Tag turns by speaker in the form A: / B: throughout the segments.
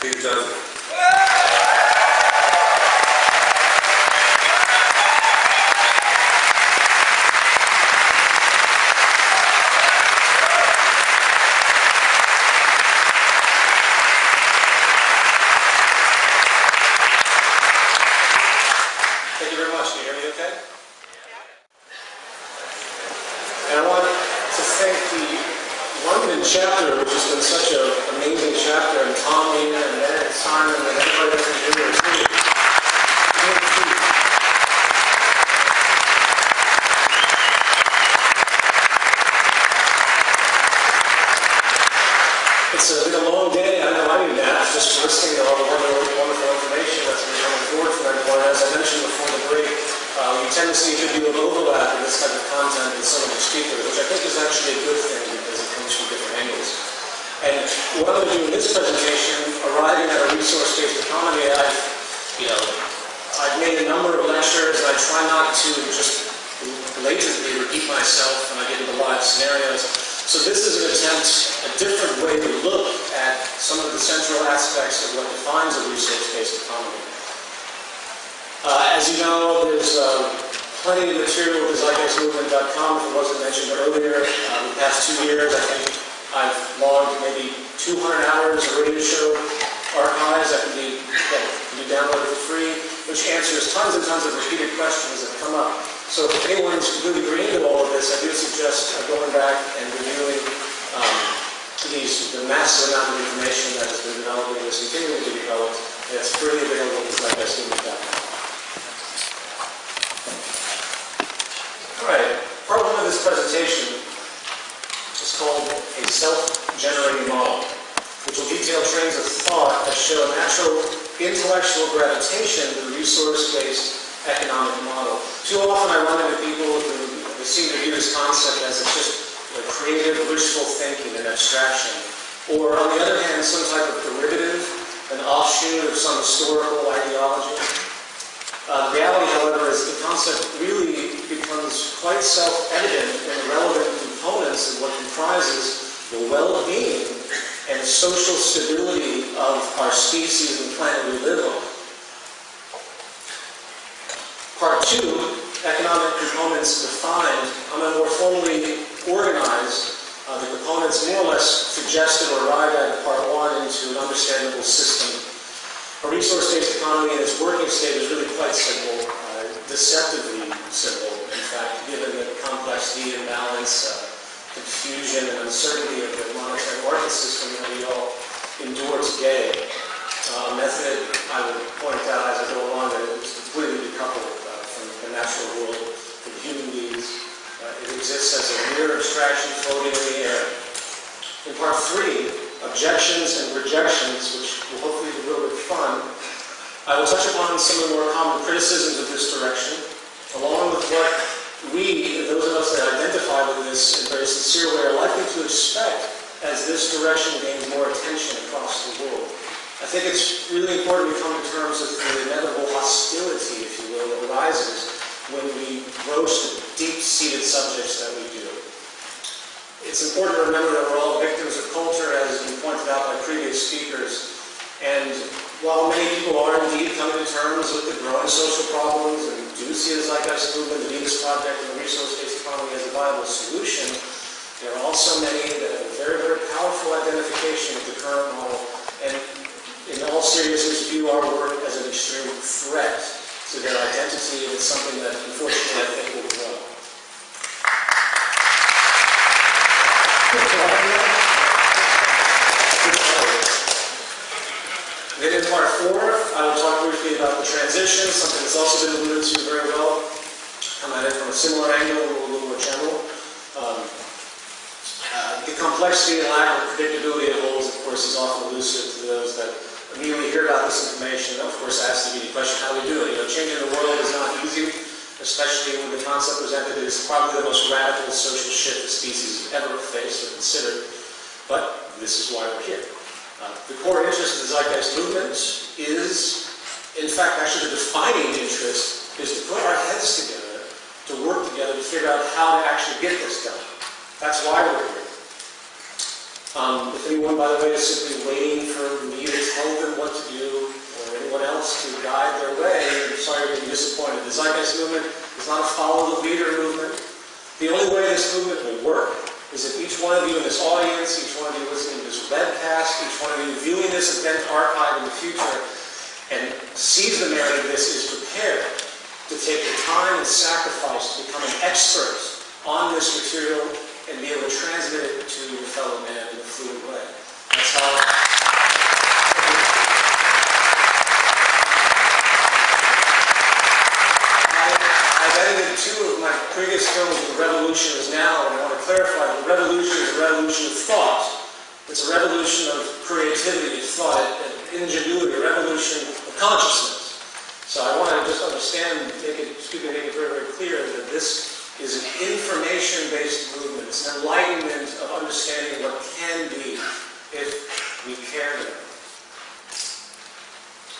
A: Peter Joseph.
B: Thank you very much. Can you hear me okay? And I want to thank the London chapter, which has been such an amazing chapter, and Tommy and Ed and Simon and everybody that's been doing it too. It's been a long day. I know I need naps just listening to all the wonderful information that's been coming forward from everyone. As I mentioned before the break, you tend to see a good deal of overlap in this type of content with some of the speakers, which I think is actually a good thing because it comes from different angles. And what I'm going to do in this presentation, arriving at a resource-based economy, I've made a number of lectures, and I try not to just blatantly repeat myself when I get into live scenarios. So this is an attempt, a different way to look at some of the central aspects of what defines a resource-based economy. As you know, there's plenty of material at ZeitgeistMovement.com, if it wasn't mentioned earlier. The past 2 years, I think I've logged maybe 200 hours of radio show archives that can be downloaded for free, which answers tons and tons of repeated questions that come up. So if anyone's really green to all of this, I do suggest going back and reviewing the massive amount of information that has been developed and is continuing to be developed. And it's freely available at ZeitgeistMovement.com. All right, part one of this presentation is called a self-generating model, which will detail trains of thought that show a natural intellectual gravitation to the resource-based economic model. Too often I run into people who seem to view this concept as it's just creative, wishful thinking and abstraction. Or on the other hand, some type of derivative, an offshoot of some historical ideology. The reality, however, is the concept really becomes quite self-evident in the relevant components of what comprises the well-being and social stability of our species and planet we live on. Part two, economic components defined. I'm going to more formally organize the components more or less suggested or arrived at in part one into an understandable system. A resource-based economy in its working state is really quite simple, deceptively simple, in fact, given the complexity, imbalance, confusion, and uncertainty of the monetary market system that we all endure today. A method, I would point out as I go along, that is completely decoupled from the natural world, from human beings. It exists as a mere abstraction floating in the air. In part three, objections and rejections, which will hopefully be a little bit fun, I will touch upon some of the more common criticisms of this direction, along with what we, those of us that identify with this in a very sincere way, are likely to expect as this direction gains more attention across the world. I think it's really important to come to terms with the inevitable hostility, if you will, that arises when we broach the deep-seated subjects that we do. It's important to remember that we're all victims of culture, as has been pointed out by previous speakers. And while many people are indeed coming to terms with the growing social problems and do see the Zeitgeist Movement, the Venus Project, and the resource-based economy as a viable solution, there are also many that have a very, very powerful identification with the current model, and in all seriousness view our work as an extreme threat to their identity, and it's something that, unfortunately, I think will grow. Then in part four, I will talk briefly about the transition, something that's also been alluded to very well. Come at it from a similar angle, a little more general. The complexity and lack of predictability it holds, of course, is often elusive to those that immediately hear about this information. Of course, ask the question, how do we do it? Changing the world is not easy, especially when the concept presented is probably the most radical social shift the species has ever faced or considered. But this is why we're here. The core interest of the Zeitgeist Movement is, in fact, actually the defining interest is to put our heads together, to work together to figure out how to actually get this done. That's why we're here. If anyone, by the way, is simply waiting for me to tell them what to do, or anyone else to guide their way, I'm sorry to be disappointed. The Zeitgeist Movement is not a follow-the-leader movement. The only way this movement will work is if each one of you in this audience, each one of you listening to this webcast, each one of you viewing this event archive in the future, and sees the merit of this, is prepared to take the time and sacrifice to become an expert on this material and be able to transmit it to your fellow man in a fluid way. That's how I've edited 2 of my previous films, The Revolution Is Now, and I want to clarify that the revolution is a revolution of thought. It's a revolution of creativity, of thought, and ingenuity, a revolution of consciousness. So I want to just understand, make it very, very clear that this is an information-based movement. It's an enlightenment of understanding what can be if we care to.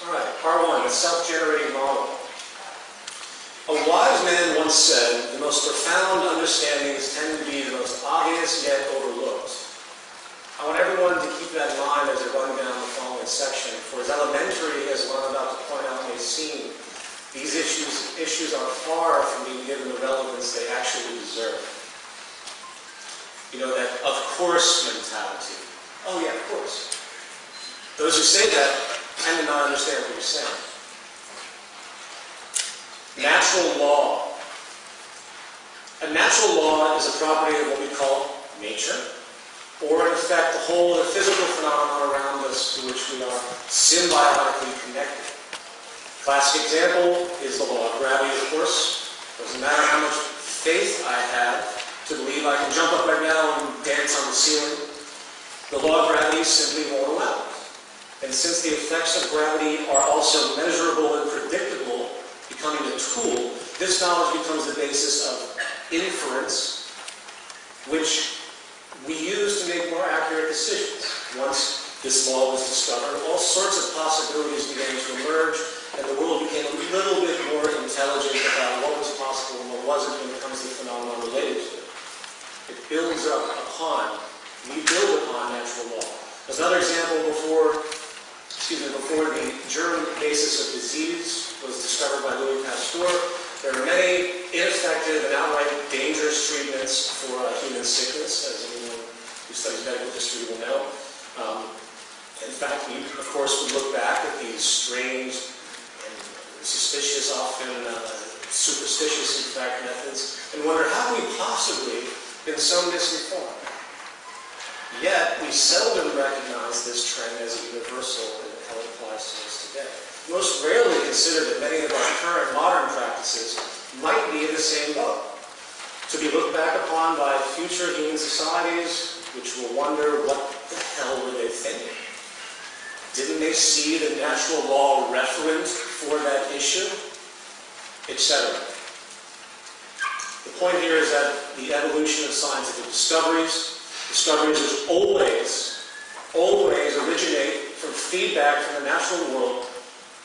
B: All right, part 1, the self-generating model. A wise man once said, the most profound understandings tend to be the most obvious yet overlooked. I want everyone to keep that in mind as they run down the following section. For as elementary as what I'm about to point out may seem, these issues are far from being given the relevance they actually deserve. You know, that of course mentality. Oh yeah, of course. Those who say that tend to not understand what you're saying. Natural law. A natural law is a property of what we call nature, or in effect the whole of the physical phenomenon around us to which we are symbiotically connected. Classic example is the law of gravity, of course. Doesn't matter how much faith I have to believe I can jump up right now and dance on the ceiling. The law of gravity simply won't allow it. And since the effects of gravity are also measurable and predictable, becoming a tool, this knowledge becomes the basis of inference, which we use to make more accurate decisions. Once this law was discovered, all sorts of possibilities began to emerge, and the world became a little bit more intelligent about what was possible and what wasn't when it comes to phenomenon related to it. It builds up upon, we build upon natural law. As another example, before the germ basis of disease was discovered by Louis Pasteur, there are many ineffective and outright dangerous treatments for human sickness, as anyone who studies medical history will know. In fact, we, of course, would look back at these strange and suspicious, often superstitious, in fact, methods, and wonder how we possibly been so misinformed. Yet, we seldom recognize this trend as universal and how it applies to us today. Most rarely consider that many of our current modern practices might be in the same boat, to be looked back upon by future human societies, which will wonder what the hell were they thinking. Didn't they see the natural law referent for that issue? Etc. The point here is that the evolution of scientific discoveries which always originate from feedback from the natural world,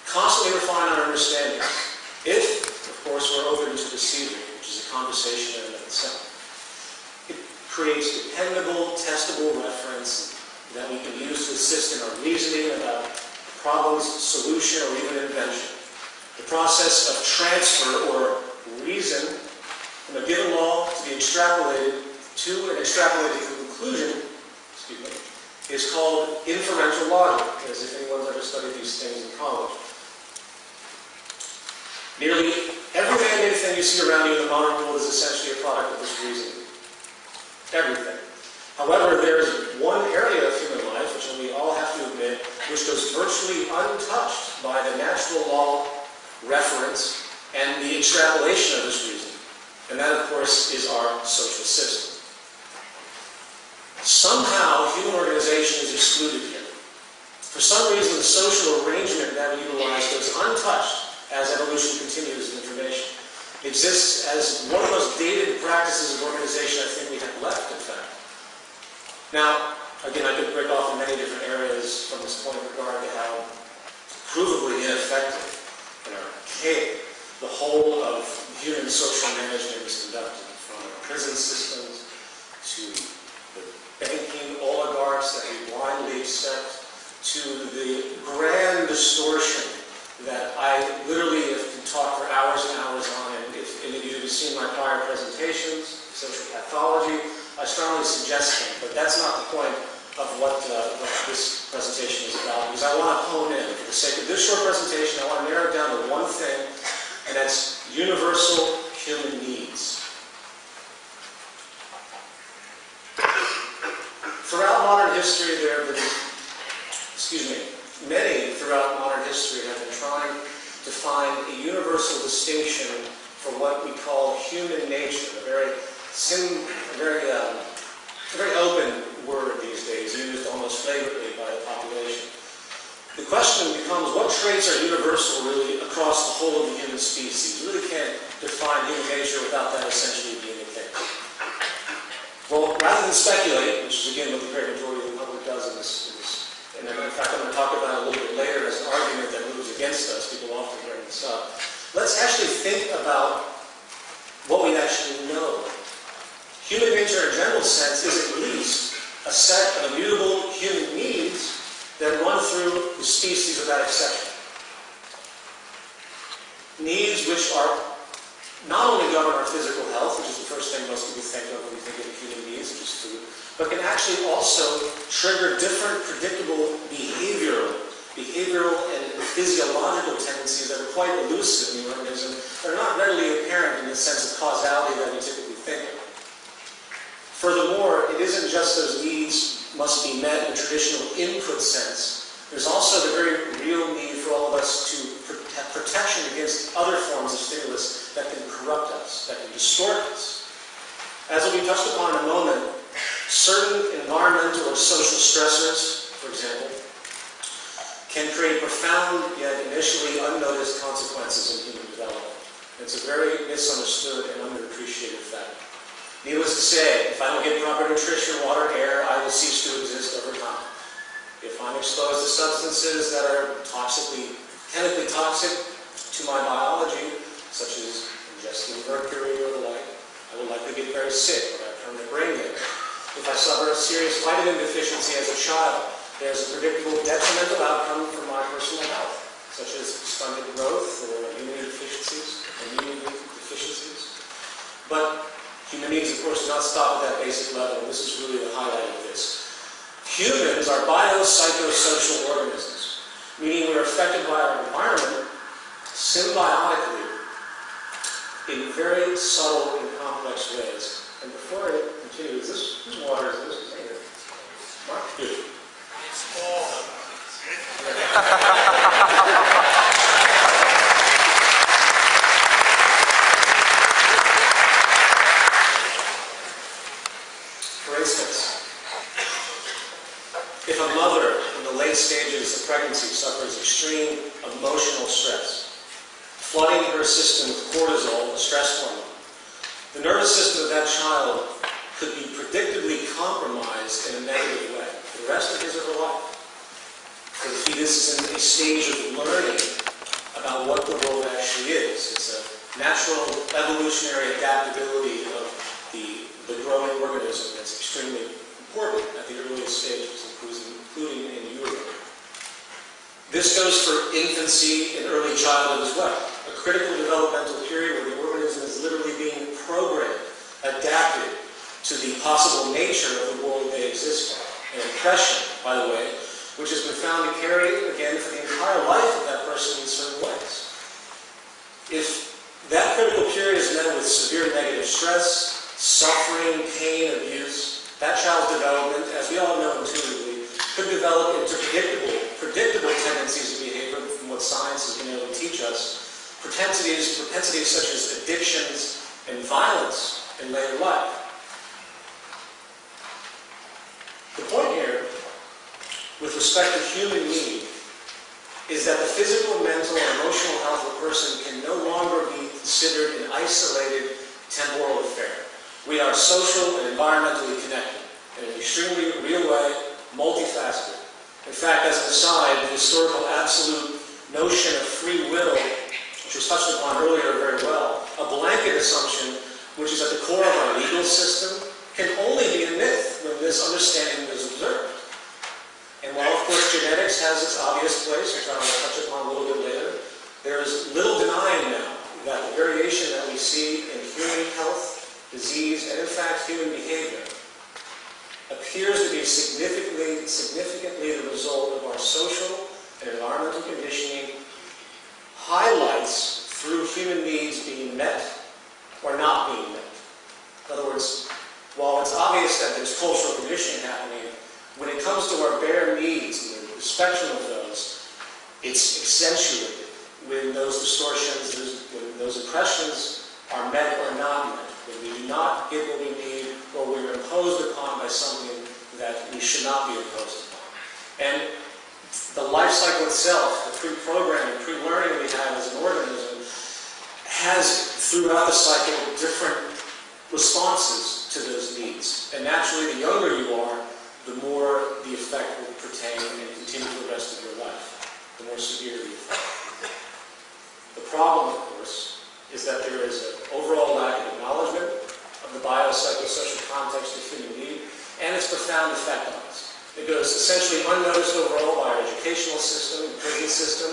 B: constantly refine our understanding. If, of course, we're open to receiving, which is a conversation in and of itself. It creates dependable, testable reference that we can use to assist in our reasoning about problems, solution, or even invention. The process of transfer or reason from a given law to be extrapolated to an extrapolated conclusion, is called inferential logic, as if anyone's ever studied these things in college. Nearly every man-made thing you see around you in the modern world is essentially a product of this reasoning. Everything. However, there is one area of human life, which we all have to admit, which goes virtually untouched by the natural law reference and the extrapolation of this reasoning. And that, of course, is our social system. Somehow, human organization is excluded here. For some reason, the social arrangement that we utilize goes untouched as evolution continues in information. It exists as one of the most dated practices of organization I think we have left, in fact. Now, again, I could break off in many different areas from this point in regard to how provably ineffective and archaic the whole of human social management is conducted, from our prison systems to the banking oligarchs that we blindly accept, to the grand distortion that I literally can talk for hours and hours on. And if any of you have seen my prior presentations, social pathology, I strongly suggest them. But that's not the point of what this presentation is about, because I want to hone in. For the sake of this short presentation, I want to narrow it down to one thing, and that's universal human needs. Throughout modern history, there have been, many throughout modern history have been trying to find a universal distinction for what we call human nature, a very open word these days, used almost flagrantly by the population. The question becomes, what traits are universal really across the whole of the human species? You really can't define human nature without that essentially being the case. Well, rather than speculate, which is again what the great majority of the public does in this, and in fact I'm going to talk about it a little bit later as an argument that moves against us, people often bring this up, let's actually think about what we actually know. Human nature in a general sense is at least a set of immutable human needs that run through the species without exception. Needs which are not only govern our physical health, which is the first thing most people think of when we think of human needs, which is food, but can actually also trigger different predictable behavioral and physiological tendencies that are quite elusive in the organism, that are not readily apparent in the sense of causality that we typically think of. Furthermore, it isn't just those needs must be met in a traditional input sense. There's also the very real need for all of us to have protection against other forms of stimulus that can corrupt us, that can distort us. As will be touched upon in a moment, certain environmental or social stressors, for example, can create profound yet initially unnoticed consequences in human development. It's a very misunderstood and underappreciated fact. Needless to say, if I don't get proper nutrition, water, air, I will cease to exist over time. If I'm exposed to substances that are chemically toxic to my biology, such as ingesting mercury or the like, I will likely get very sick or have permanent brain damage. If I suffer a serious vitamin deficiency as a child, there's a predictable detrimental outcome for my personal health, such as stunted growth or immunity deficiencies. But human needs, of course, do not stop at that basic level, and this is really the highlight of this. Humans are biopsychosocial organisms, meaning we're affected by our environment symbiotically in very subtle and complex ways. And before I continue, whose water is this? Mark? Good. For instance, if a mother in the late stages of pregnancy suffers extreme emotional stress, flooding her system with cortisol, a stress hormone, the nervous system of that child could be predictably compromised in a negative way for the rest of his or her life. For the fetus is in a stage of learning about what the world actually is. It's a natural evolutionary adaptability of the growing organism that's extremely important at the earliest stages, including in utero. This goes for infancy and early childhood as well, a critical developmental period where the organism is literally being programmed, adapted to the possible nature of the world they exist in. An impression, by the way, which has been found to carry, again, for the entire life of that person in certain ways. If that critical period is met with severe negative stress, suffering, pain, abuse, that child's development, as we all know intuitively, could develop into predictable tendencies of behavior from what science has been able to teach us, propensities such as addictions and violence in later life. The point here, with respect to human need, is that the physical, mental, and emotional health of a person can no longer be considered an isolated temporal affair. We are social and environmentally connected in an extremely real way, multifaceted. In fact, as an aside, the historical absolute notion of free will, which was touched upon earlier very well, a blanket assumption which is at the core of our legal system, can only be a myth when this understanding is observed. And while, of course, genetics has its obvious place, which I will touch upon a little bit later, there is little denying now that the variation that we see in human health, disease, and in fact human behavior appears to be significantly the result of our social and environmental conditioning, highlights through human needs being met or not being met. In other words, while it's obvious that there's cultural conditioning happening, when it comes to our bare needs and the spectrum of those, it's accentuated when those distortions, when those impressions are met or not met, when we do not get what we need or we're imposed upon by something that we should not be imposed upon. And the life cycle itself, the pre-programming, pre-learning we have as an organism, has throughout the cycle different responses to those needs. And naturally, the younger you are, the more the effect will pertain and continue for the rest of your life, the more severe the effect. The problem, of course, is that there is an overall lack of acknowledgement of the biopsychosocial context of human need and its profound effect on us. It goes essentially unnoticed overall by our educational system, the prison system,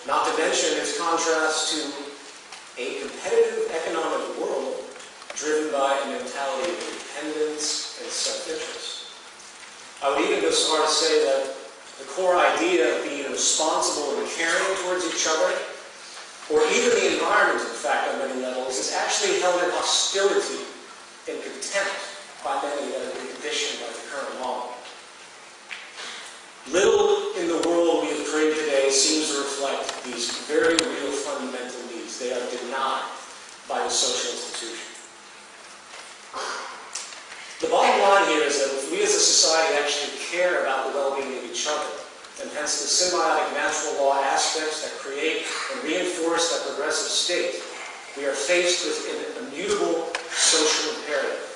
B: not to mention its contrast to a competitive economic world driven by a mentality of independence and self-interest. I would even go so far to say that the core idea of being responsible and caring towards each other, or even the environment, in fact, on many levels, is actually held in hostility and contempt by many that have been conditioned by the current model. Little in the world we have created today seems to reflect these very real fundamental needs. They are denied by the social institution. The bottom line here is that if we as a society actually care about the well-being of each other, and hence the symbiotic natural law aspects that create and reinforce that progressive state, we are faced with an immutable social imperative.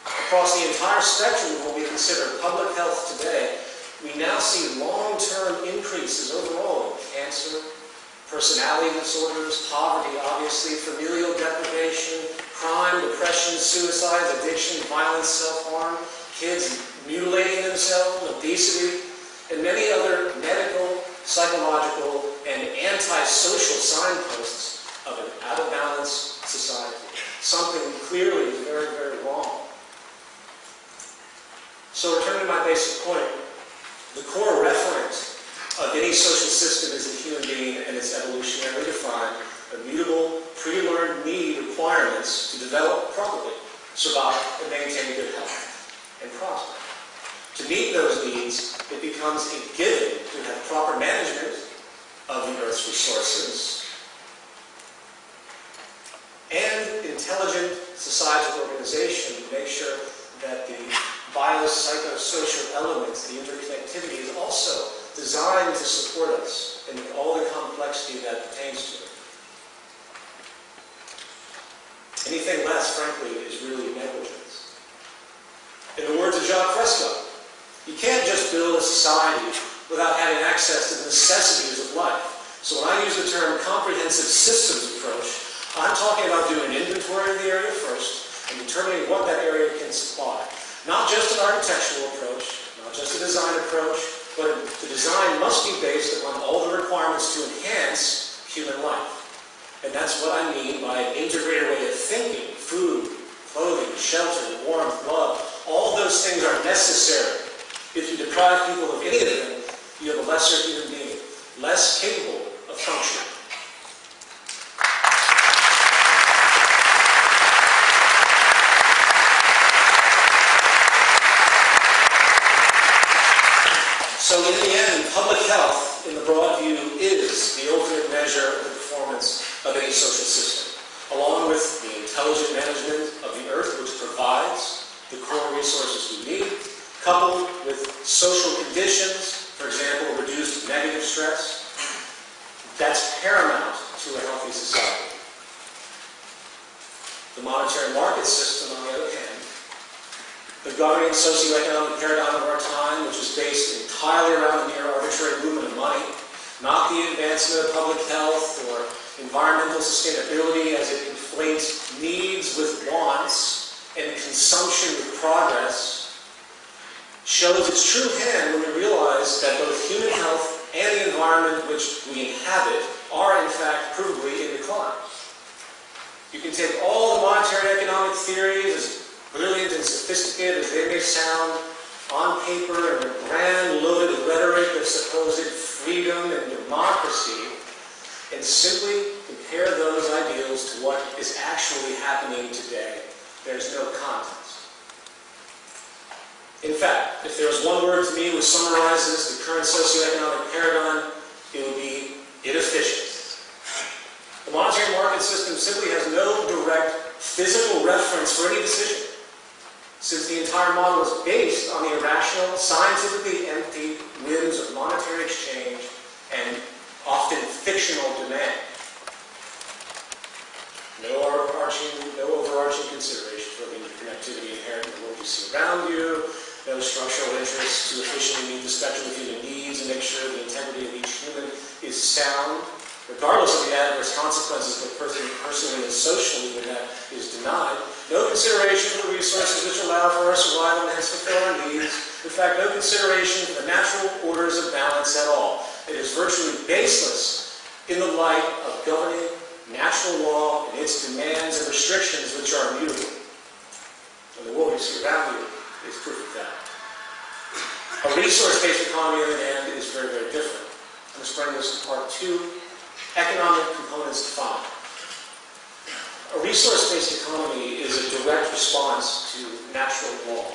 B: Across the entire spectrum of what we consider public health today, we now see long-term increases overall in cancer, personality disorders, poverty, obviously, familial deprivation, crime, depression, suicide, addiction, violence, self-harm, kids mutilating themselves, obesity, and many other medical, psychological, and anti-social signposts of an out-of-balance society. Something clearly is very, very wrong. So returning to my basic point, the core referent of any social system is the human being and its evolutionarily defined, immutable, pre-learned need requirements to develop properly, survive, and maintain good health, and prosper. To meet those needs, it becomes a given to have proper management of the Earth's resources and intelligent societal organization to make sure that the biopsychosocial elements, the interconnectivity, is also designed to support us in all the complexity that pertains to it. Anything less, frankly, is really negligence. In the words of Jacques Fresco, you can't just build a society without having access to the necessities of life. So when I use the term comprehensive systems approach, I'm talking about doing an inventory of the area first and determining what that area can supply. Not just an architectural approach, not just a design approach, but the design must be based upon all the requirements to enhance human life. And that's what I mean by an integrated way of thinking. Food, clothing, shelter, warmth, love, all those things are necessary. If you deprive people of any of them, you have a lesser human being, less capable of functioning. So in the end, public health, in the broad view, is the ultimate measure of the performance of any social system, along with the intelligent management of the Earth, which provides the core resources we need, coupled with social conditions, for example, reduced negative stress. That's paramount to a healthy society. The monetary market system, on the other hand, the governing socioeconomic paradigm of our time, which is based entirely around the mere arbitrary movement of money, not the advancement of public health or environmental sustainability as it conflates needs with wants, and consumption with progress shows its true hand when we realize that both human health and the environment which we inhabit are, in fact, provably in decline. You can take all the monetary economic theories, as brilliant and sophisticated as they may sound, on paper and their grand-loaded rhetoric of supposed freedom and democracy, and simply compare those ideals to what is actually happening today. There's no contest. In fact, if there was one word to me which summarizes the current socioeconomic paradigm, it would be inefficient. The monetary market system simply has no direct physical reference for any decision, since the entire model is based on the irrational, scientifically empty whims of monetary exchange and often fictional demand. No overarching consideration for the interconnectivity inherent in the world you see around you, no structural interests to efficiently meet the spectrum of human needs and make sure the integrity of each human is sound, regardless of the adverse consequences that personally and socially that is denied. No consideration for the resources which allow for our survival and hence fulfill our needs. In fact, no consideration for the natural orders of balance at all. It is virtually baseless in the light of governing natural law and its demands and restrictions which are immutable. And the world you see around you is proof of that. A resource-based economy, on the other hand, is very, very different. Let's bring this to part 2. Economic components defined. A resource-based economy is a direct response to natural law,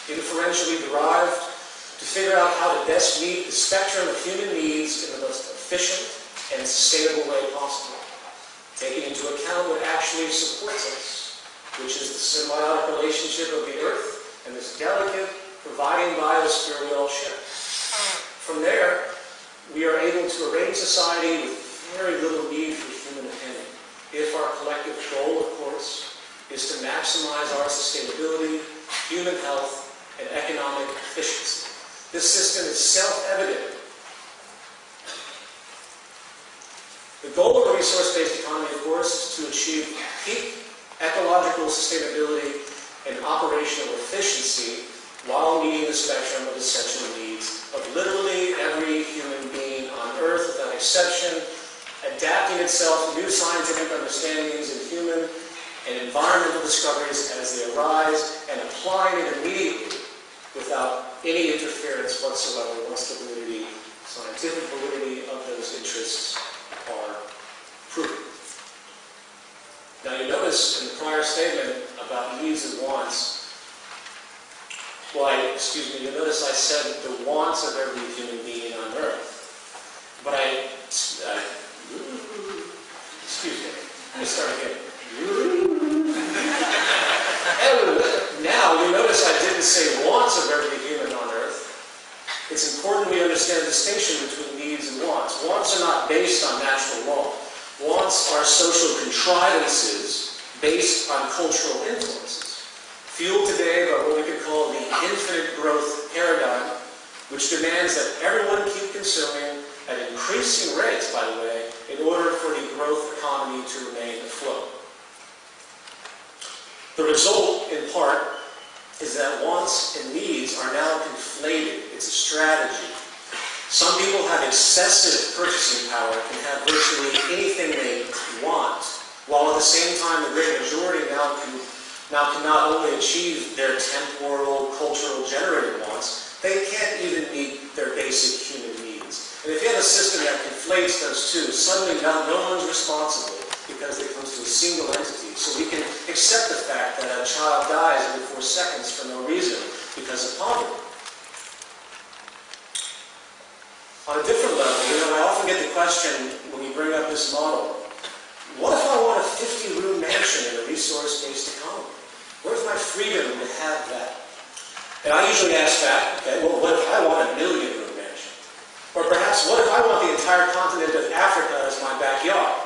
B: inferentially derived to figure out how to best meet the spectrum of human needs in the most efficient and sustainable way possible, taking into account what actually supports us, which is the symbiotic relationship of the earth and this delicate, providing biosphere we all share. From there, we are able to arrange society with very little need for human opinion, if our collective goal, of course, is to maximize our sustainability, human health, and economic efficiency. This system is self-evident. The goal of a resource-based economy, of course, is to achieve peak ecological sustainability and operational efficiency while meeting the spectrum of essential needs of literally every human being on Earth without exception, adapting itself to new scientific understandings in human and environmental discoveries as they arise, and applying it immediately without any interference whatsoever once the validity, scientific validity of those interests are proven. Now you notice in the prior statement about needs and wants, you notice I said the wants of every human being on Earth. But excuse me, let me start again. Now, you notice I didn't say wants of every human on Earth. It's important we understand the distinction between needs and wants. Wants are not based on natural law. Wants are social contrivances based on cultural influences, fueled today by what we could call the infinite growth paradigm, which demands that everyone keep consuming at increasing rates, by the way, in order for the growth economy to remain afloat. The result, in part, is that wants and needs are now conflated. It's a strategy. Some people have excessive purchasing power and can have virtually anything they want, while at the same time the great majority now can not only achieve their temporal, cultural generated wants, they can't even meet their basic human needs. And if you have a system that conflates those two, suddenly now no one's responsible because it comes to a single entity. So we can accept the fact that a child dies every 4 seconds for no reason because of poverty. On a different level, I often get the question when we bring up this model, what if I want a 50-room mansion in a resource-based economy? What if my freedom to have that? And I usually ask back, okay, well, what if I want a 1,000,000-room mansion? Or perhaps, what if I want the entire continent of Africa as my backyard?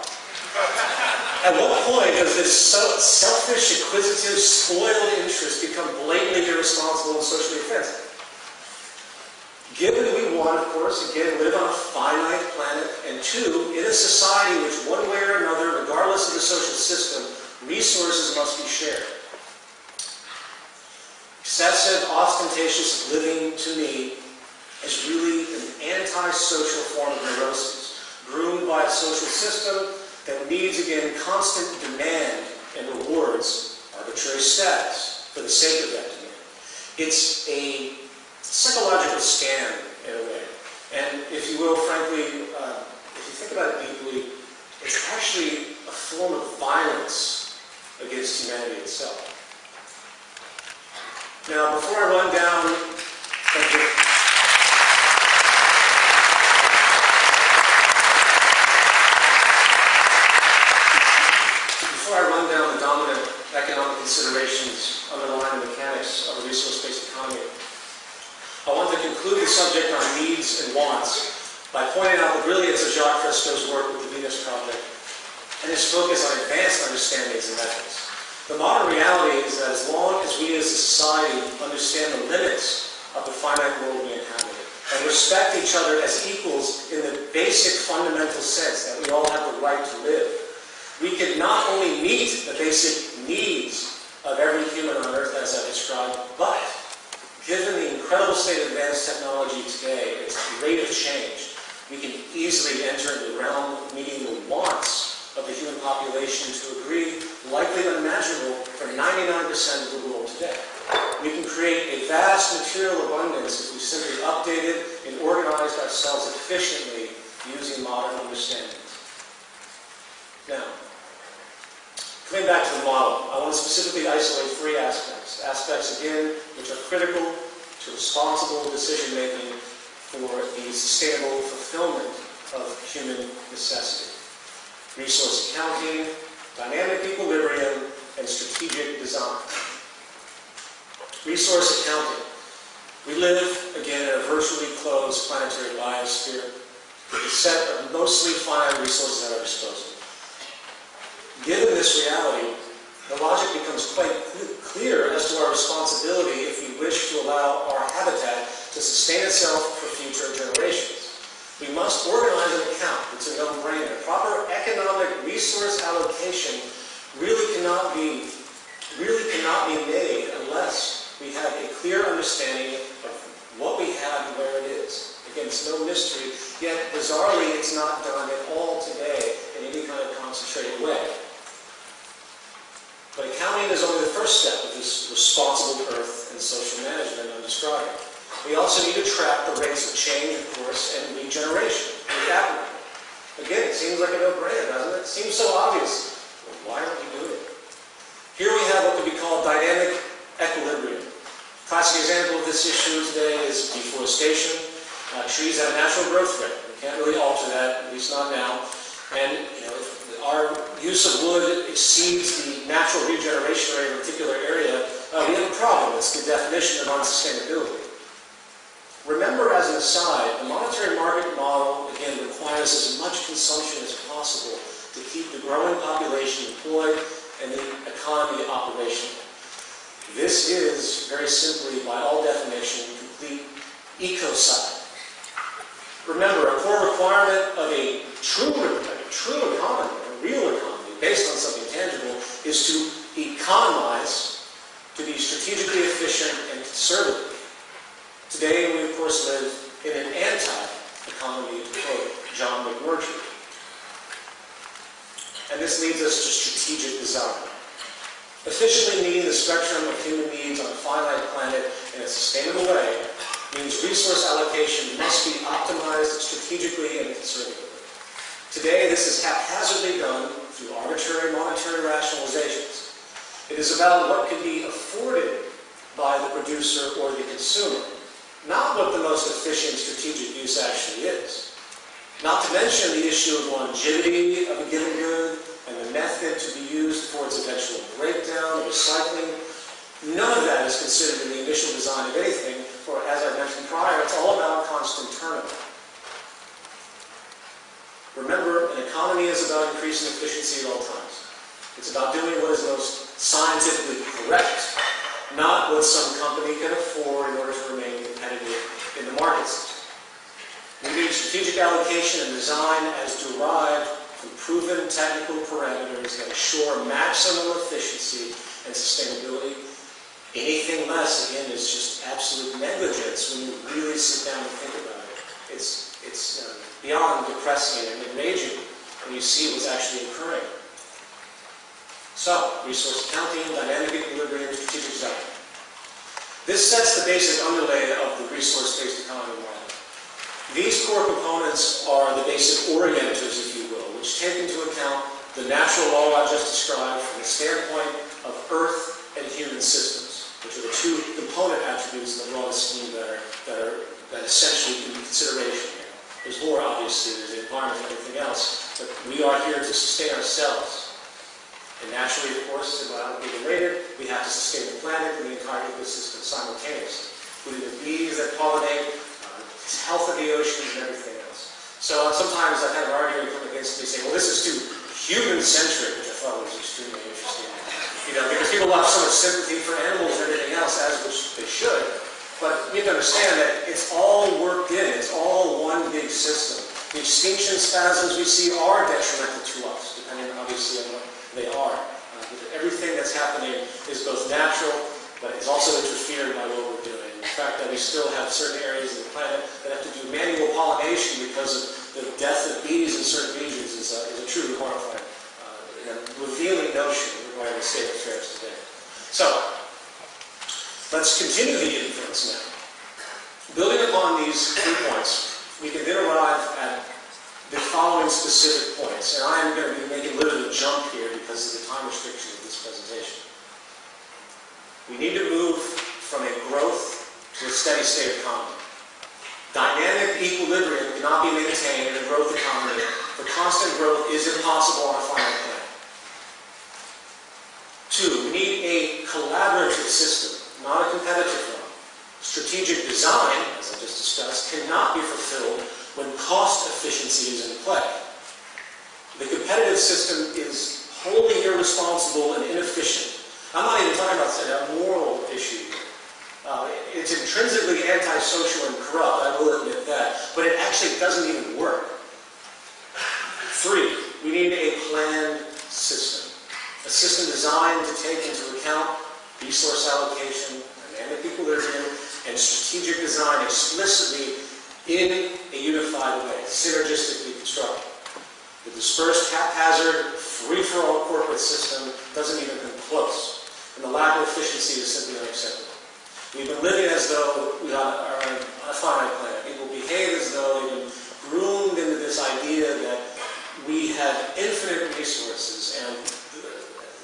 B: At what point does this selfish, acquisitive, spoiled interest become blatantly irresponsible and socially offensive? Given that we want, of course, again, live on a finite planet, and 2, in a society which one way or another, regardless of the social system, resources must be shared. Excessive, ostentatious living, to me, is really an anti-social form of neurosis, groomed by a social system that needs, again, constant demand and rewards arbitrary status for the sake of that demand. It's a psychological scam, in a way. And if you will, frankly, if you think about it deeply, it's actually a form of violence against humanity itself. Now, before I run down the dominant economic considerations underlying the mechanics of a resource-based economy, I want to conclude the subject on needs and wants by pointing out the brilliance of Jacques Fresco's work with the Venus Project and his focus on advanced understandings and methods. The modern reality is that as long as we as a society understand the limits of the finite world we inhabit and respect each other as equals in the basic fundamental sense that we all have the right to live, we can not only meet the basic needs of every human on Earth as I described, but given the incredible state of advanced technology today, its rate of change, we can easily enter into the realm of meeting the wants of the human population to a degree likely unimaginable for 99% of the world today. We can create a vast material abundance if we simply updated and organized ourselves efficiently using modern understandings. Now, coming back to the model, I want to specifically isolate three aspects. Aspects, again, which are critical to responsible decision-making for the sustainable fulfillment of human necessity. Resource accounting, dynamic equilibrium, and strategic design. Resource accounting. We live, again, in a virtually closed planetary biosphere with a set of mostly finite resources at our disposal. Given this reality, the logic becomes quite clear as to our responsibility if we wish to allow our habitat to sustain itself for future generations. We must organize an account. It's a no-brainer. Proper economic resource allocation really cannot be made unless we have a clear understanding of what we have and where it is. Again, it's no mystery, yet bizarrely it's not done at all today in any kind of concentrated way. But accounting is only the first step of this responsible Earth and social management I'm describing. We also need to track the rates of change, of course, and regeneration. Again, it seems like a no-brainer, doesn't it? It seems so obvious. Well, why aren't we doing it? Here we have what could be called dynamic equilibrium. Classic example of this issue today is deforestation. Trees have a natural growth rate. We can't really alter that, at least not now. And if our use of wood exceeds the natural regeneration rate of a particular area, we have a problem. It's the definition of unsustainability. Remember, as an aside, the monetary market model, again, requires as much consumption as possible to keep the growing population employed and the economy operational. This is, very simply, by all definition, complete ecocide. Remember, a core requirement of a true economy, a real economy, based on something tangible, is to economize, to be strategically efficient and conservative. Today, we, of course, live in an anti-economy, to quote John McMurtry. And this leads us to strategic design. Efficiently meeting the spectrum of human needs on a finite planet in a sustainable way means resource allocation must be optimized strategically and conservatively. Today, this is haphazardly done through arbitrary monetary rationalizations. It is about what can be afforded by the producer or the consumer, not what the most efficient strategic use actually is. Not to mention the issue of longevity of a given good and the method to be used for its eventual breakdown or recycling. None of that is considered in the initial design of anything, for as I mentioned prior, it's all about constant turnover. Remember, an economy is about increasing efficiency at all times. It's about doing what is most scientifically correct, not what some company can afford in order to remain competitive in the market system. We need strategic allocation and design as derived from proven technical parameters that assure maximum efficiency and sustainability. Anything less, again, is just absolute negligence when you really sit down and think about it. It's beyond depressing and enraging when you see what's actually occurring. So, resource accounting, dynamic equilibrium, strategic design. This sets the basic underlay of the resource-based economy model. These core components are the basic orienters, if you will, which take into account the natural law I just described from the standpoint of Earth and human systems, which are the two component attributes in the broadest scheme that essentially in consideration here. There's more, obviously, there's the environment and everything else, but we are here to sustain ourselves. And naturally, of course, symbiotically related, we have to sustain the planet and the entire ecosystem simultaneously, including the bees that pollinate, health of the oceans, and everything else. So sometimes I kind of argue against me, say, well, this is too human-centric, which I thought was extremely interesting. You know, because people have so much sympathy for animals and everything else, as which they should. But you have to understand that it's all worked in. It's all one big system. The extinction spasms we see are detrimental to us, depending obviously on what they are. Everything that's happening is both natural, but it's also interfered by what we're doing. The fact that we still have certain areas of the planet that have to do manual pollination because of the death of bees in certain regions is a truly horrifying and revealing notion regarding the state of affairs today. So, let's continue the inference now. Building upon these 3 points, we can then arrive at the following specific points. And I am going to be making a little bit of a jump here because of the time restrictions of this presentation. We need to move from a growth to a steady state economy. Dynamic equilibrium cannot be maintained in a growth economy, for constant growth is impossible on a finite planet. 2, we need a collaborative system, not a competitive one. Strategic design, as I just discussed, cannot be fulfilled when cost efficiency is in play. The competitive system is wholly irresponsible and inefficient. I'm not even talking about a moral issue here. It's intrinsically antisocial and corrupt, I will admit that, but it actually doesn't even work. 3, we need a planned system. A system designed to take into account resource allocation, dynamic equilibrium, and strategic design explicitly in a unified way, synergistically constructed. The dispersed, haphazard, free-for-all corporate system doesn't even come close, and the lack of efficiency is simply unacceptable. We've been living as though we are on a finite planet. People behave as though they've been groomed into this idea that we have infinite resources, and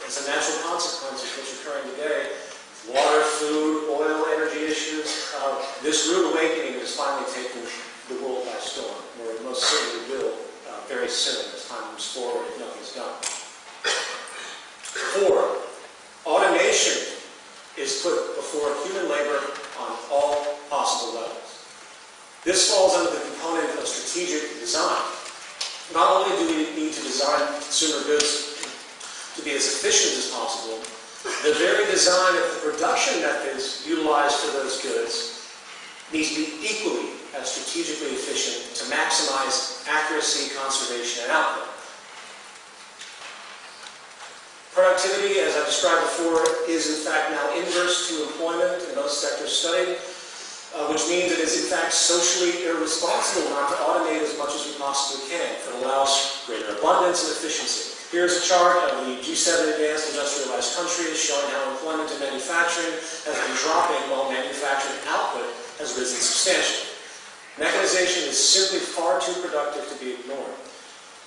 B: as a natural consequence of what's occurring today, water, food, oil, energy issues, this rude awakening is finally taking the world by storm, or it most certainly will very soon as time moves forward if nothing's done. 4, automation is put before human labor on all possible levels. This falls under the component of strategic design. Not only do we need to design consumer goods to be as efficient as possible, the very design of the production methods utilized for those goods needs to be equally as strategically efficient to maximize accuracy, conservation, and output. Productivity, as I described before, is in fact now inverse to employment in most sectors studied, which means it is in fact socially irresponsible not to automate as much as we possibly can. It allows greater abundance and efficiency. Here's a chart of the G7 advanced industrialized countries showing how employment in manufacturing has been dropping while manufacturing output has risen substantially. Mechanization is simply far too productive to be ignored.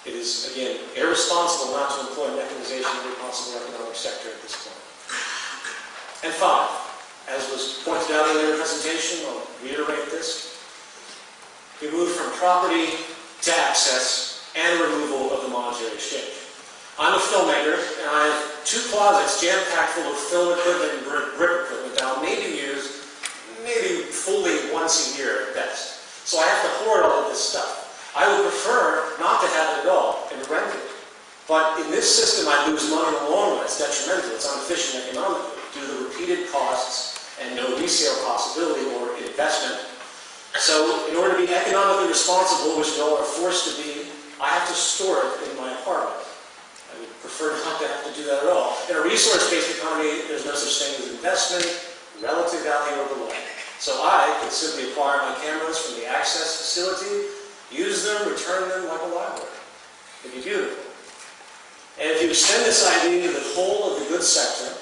B: It is, again, irresponsible not to employ mechanization in every possible economic sector at this point. And 5, as was pointed out earlier in the presentation, I'll reiterate this, we move from property to access and removal of the monetary exchange. I'm a filmmaker, and I have 2 closets jam-packed full of film equipment and grip equipment that I'll maybe use fully once a year at best. So I have to hoard all of this stuff. I would prefer not to have it at all and rent it. But in this system, I lose money in the long run. It's detrimental. It's inefficient economically due to the repeated costs and no resale possibility or investment. So in order to be economically responsible, which we all are forced to be, I have to store it in my apartment. I would prefer not to have to do that at all. In a resource-based economy, there's no such thing as investment. relative value over light. So I could simply acquire my cameras from the access facility, use them, return them like a library. It'd be beautiful. And if you extend this idea to the whole of the goods sector,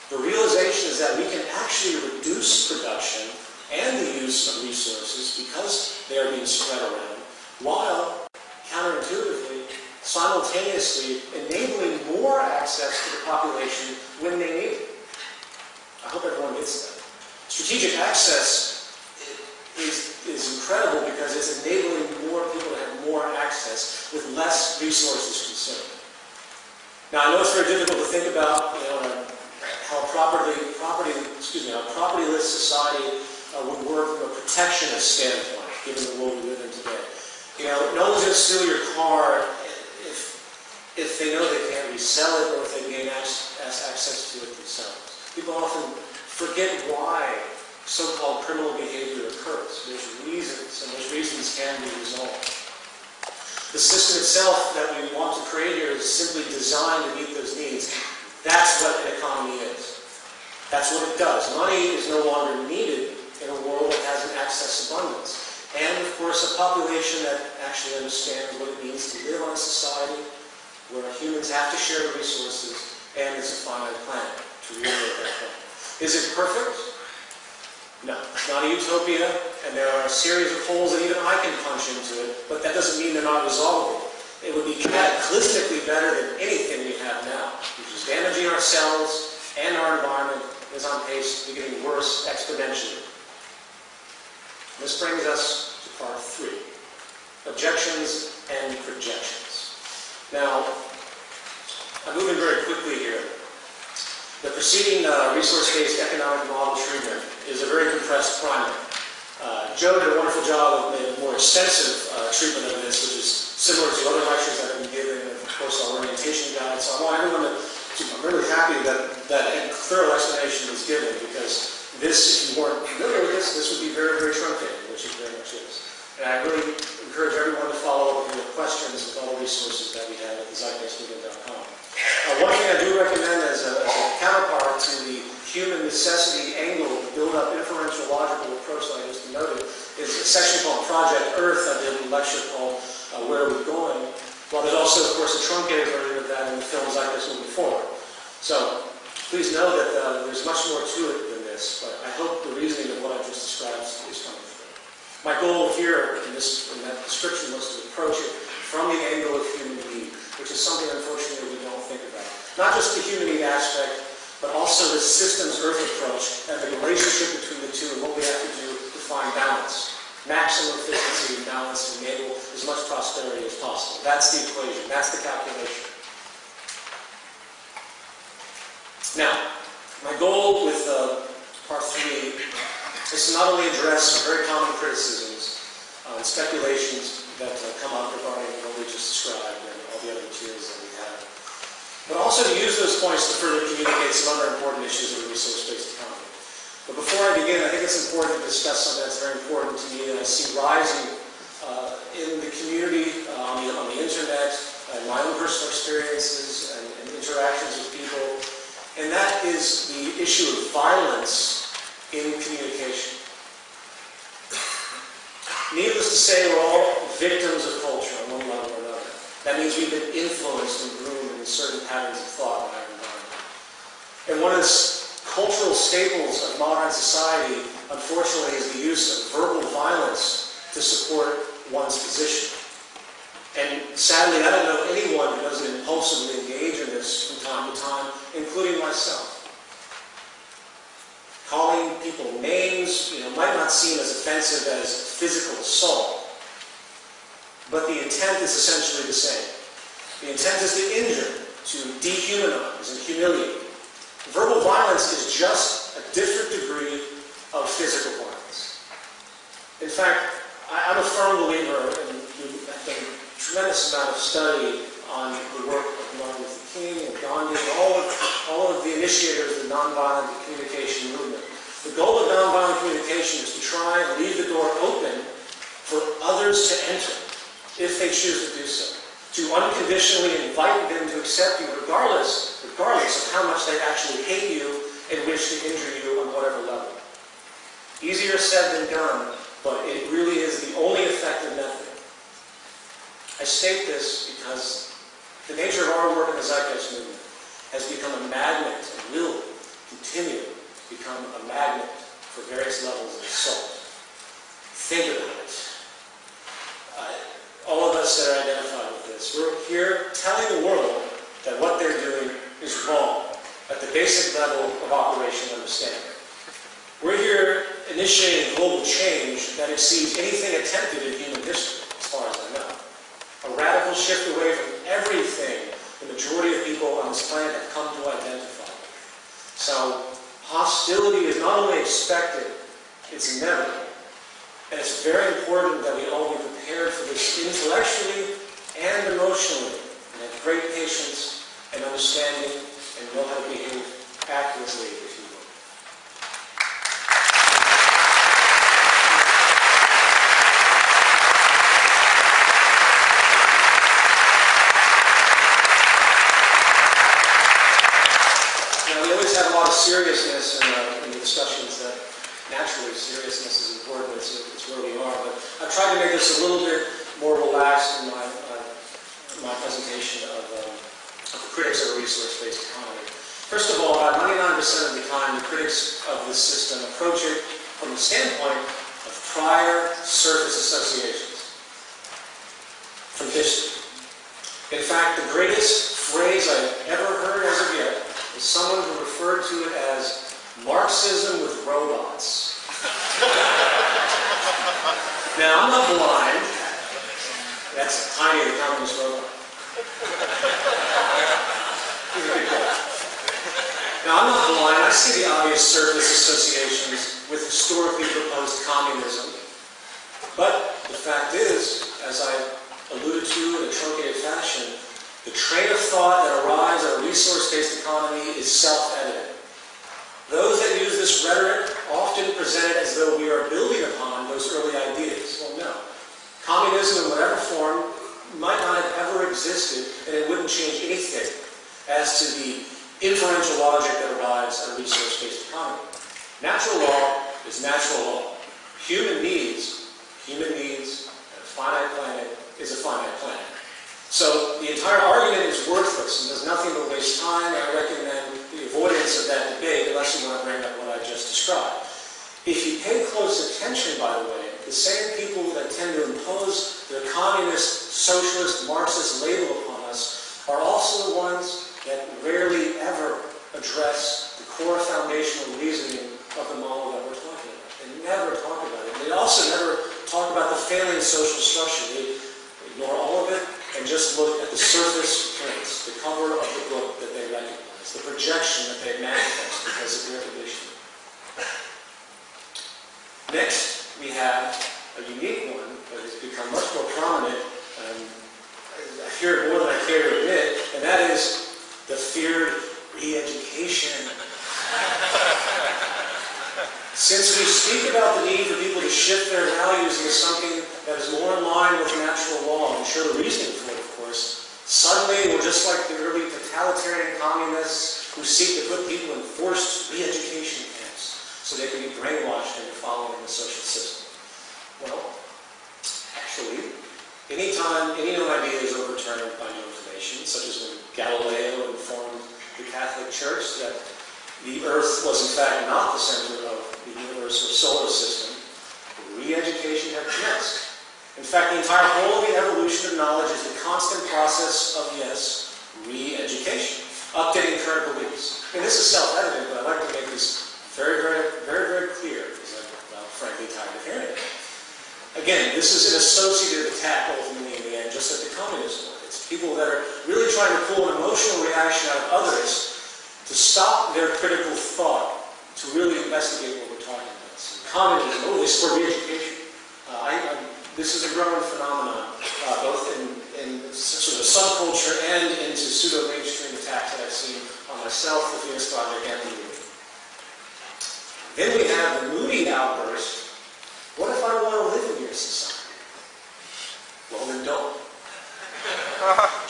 B: the realization is that we can actually reduce production and the use of resources because they are being spread around, while counterintuitively, simultaneously enabling more access to the population when they need it. I hope everyone gets that. Strategic access is incredible because it's enabling more people to have more access with less resources consumed. Now, I know it's very difficult to think about, how a property-less society would work from a protectionist standpoint, given the world we live in today. No one's going to steal your car if they know they can't resell it or if they gain access to it themselves. People often forget why so-called criminal behavior occurs. There's reasons, and those reasons can be resolved. The system itself that we want to create here is simply designed to meet those needs. That's what an economy is. That's what it does. Money is no longer needed in a world that has an access abundance. And, of course, a population that actually understands what it means to live on a society where humans have to share the resources, and it's a finite planet to realize that point. Is it perfect? No. It's not a utopia, and there are a series of holes that even I can punch into it, but that doesn't mean they're not resolvable. It would be cataclysmically better than anything we have now, which is damaging ourselves and our environment is on pace to be getting worse exponentially. This brings us to part 3, objections and projections. Now, I'm moving very quickly here. The preceding resource-based economic model treatment is a very compressed primer. Joe did a wonderful job of a more extensive treatment of this, which is similar to other lectures that I've been giving, and of course our orientation guide. So I want everyone I'm really happy that a thorough explanation was given, because this, if you weren't familiar with this would be very, very truncated, which it very much is. And I really encourage everyone to follow up with your questions with all the resources that we have at the ZeitgeistMovement.com. One thing I do recommend as a counterpart to the human necessity angle to build up inferential logical approach that I just noted is a section called Project Earth. I did a lecture called Where Are We Going? Well, there's also, of course, a truncated version of that in the film Zeitgeist Movement 4. So please know that there's much more to it than this, but I hope the reasoning of what I just described is coming through. My goal here in that description was to approach it from the angle of human need, which is something, unfortunately, we don't think about. Not just the human need aspect, but also the systems Earth approach and the relationship between the two and what we have to do to find balance. Maximum efficiency and balance to enable as much prosperity as possible. That's the equation. That's the calculation. Now, my goal with part 3 is to not only address some very common criticisms and speculations that come up regarding what we just described and all the other materials that we have, but also to use those points to further communicate some other important issues of the resource-based economy. But before I begin, I think it's important to discuss something that's very important to me that I see rising in the community, on the internet, and my own personal experiences and interactions with people, and that is the issue of violence in communication. Needless to say, we're all victims of culture on one level or another. That means we've been influenced and groomed in certain patterns of thought in our environment. And one of the cultural staples of modern society, unfortunately, is the use of verbal violence to support one's position. And sadly, I don't know anyone who doesn't impulsively engage in this from time to time, including myself. Calling people names, might not seem as offensive as physical assault, but the intent is essentially the same. The intent is to injure, to dehumanize and humiliate. Verbal violence is just a different degree of physical violence. In fact, I'm a firm believer, and I've done a tremendous amount of study on the work of Martin Luther King and Gandhi and all of the initiators of the nonviolent communication movement. The goal of nonviolent communication is to try and leave the door open for others to enter, if they choose to do so. To unconditionally invite them to accept you regardless of how much they actually hate you and wish to injure you on whatever level. Easier said than done, but it really is the only effective method. I state this because the nature of our work in the Zeitgeist Movement has become a magnet and will continue to become a magnet for various levels of assault. Think about it. All of us that are identified with this, we're here telling the world that what they're doing is wrong at the basic level of operational understanding. We're here initiating global change that exceeds anything attempted in human history, as far as I know. A radical shift away from everything the majority of people on this planet have come to identify with. So, hostility is not only expected, it's inevitable. And it's very important that we all be prepared for this intellectually and emotionally, and have great patience and understanding, and know how to behave accurately, if you will. Now, we always have a lot of seriousness in the discussions that naturally seriousness is important, it's where we are, but I've tried to make this a little bit more relaxed in my presentation of the critics of a resource-based economy. First of all, about 99% of the time, the critics of this system approach it from the standpoint of prior surface associations from history. In fact, the greatest phrase I've ever heard as of yet is someone who referred to it as Marxism with robots. Now, I'm not blind. That's Tiny the Communist Robot. He's a good guy. Now, I'm not blind. I see the obvious surface associations with historically proposed communism. But the fact is, as I alluded to in a truncated fashion, the train of thought that arrives at a resource-based economy is self-evident. Those that use this rhetoric often present it as though we are building upon those early ideas. Well, no. Communism, in whatever form, might not have ever existed, and it wouldn't change anything as to the inferential logic that arrives at a resource-based economy. Natural law is natural law. Human needs, and a finite planet is a finite planet. So the entire argument is worthless and does nothing but waste time, and I recommend the avoidance of that debate unless you want to bring up what I just described. If you pay close attention, by the way, the same people that tend to impose their communist, socialist, Marxist label upon us are also the ones that rarely ever address the core foundational reasoning of the model that we're talking about. They never talk about it. They also never talk about the failing social structure. They ignore all of it and just look at the surface appearance, the cover of the book that they recognize, the projection that they manifest because of their conditioning. Next, we have a unique one that has become much more prominent, I hear it more than I care to admit, and that is the feared re-education. Since we speak about the need for people to shift their values into something that is more in line with natural law, and share the reasoning for it, of course, suddenly we're just like the early totalitarian communists who seek to put people in forced re-education camps so they can be brainwashed into following the social system. Well, actually, anytime any known idea is overturned by new information, such as when Galileo informed the Catholic Church that the Earth was in fact not the center of the universe or solar system, re-education had commenced. In fact, the entire whole of the evolution of knowledge is the constant process of, yes, re-education, updating current beliefs. I mean, this is self-evident, but I'd like to make this very, very, very, very clear, because I'm, well, frankly, tired of hearing it. Again, this is an associative attack, ultimately, in the end, just like the communist one. It's people that are really trying to pull an emotional reaction out of others to stop their critical thought, to really investigate what we're talking about. So communism, oh, this is for re-education. This is a growing phenomenon, both in sort of subculture and into pseudo-mainstream attacks that I've seen on myself, the Phoenix Project, and the movie. Then we have the moody outburst. What if I don't want to live in your society? Well, then don't.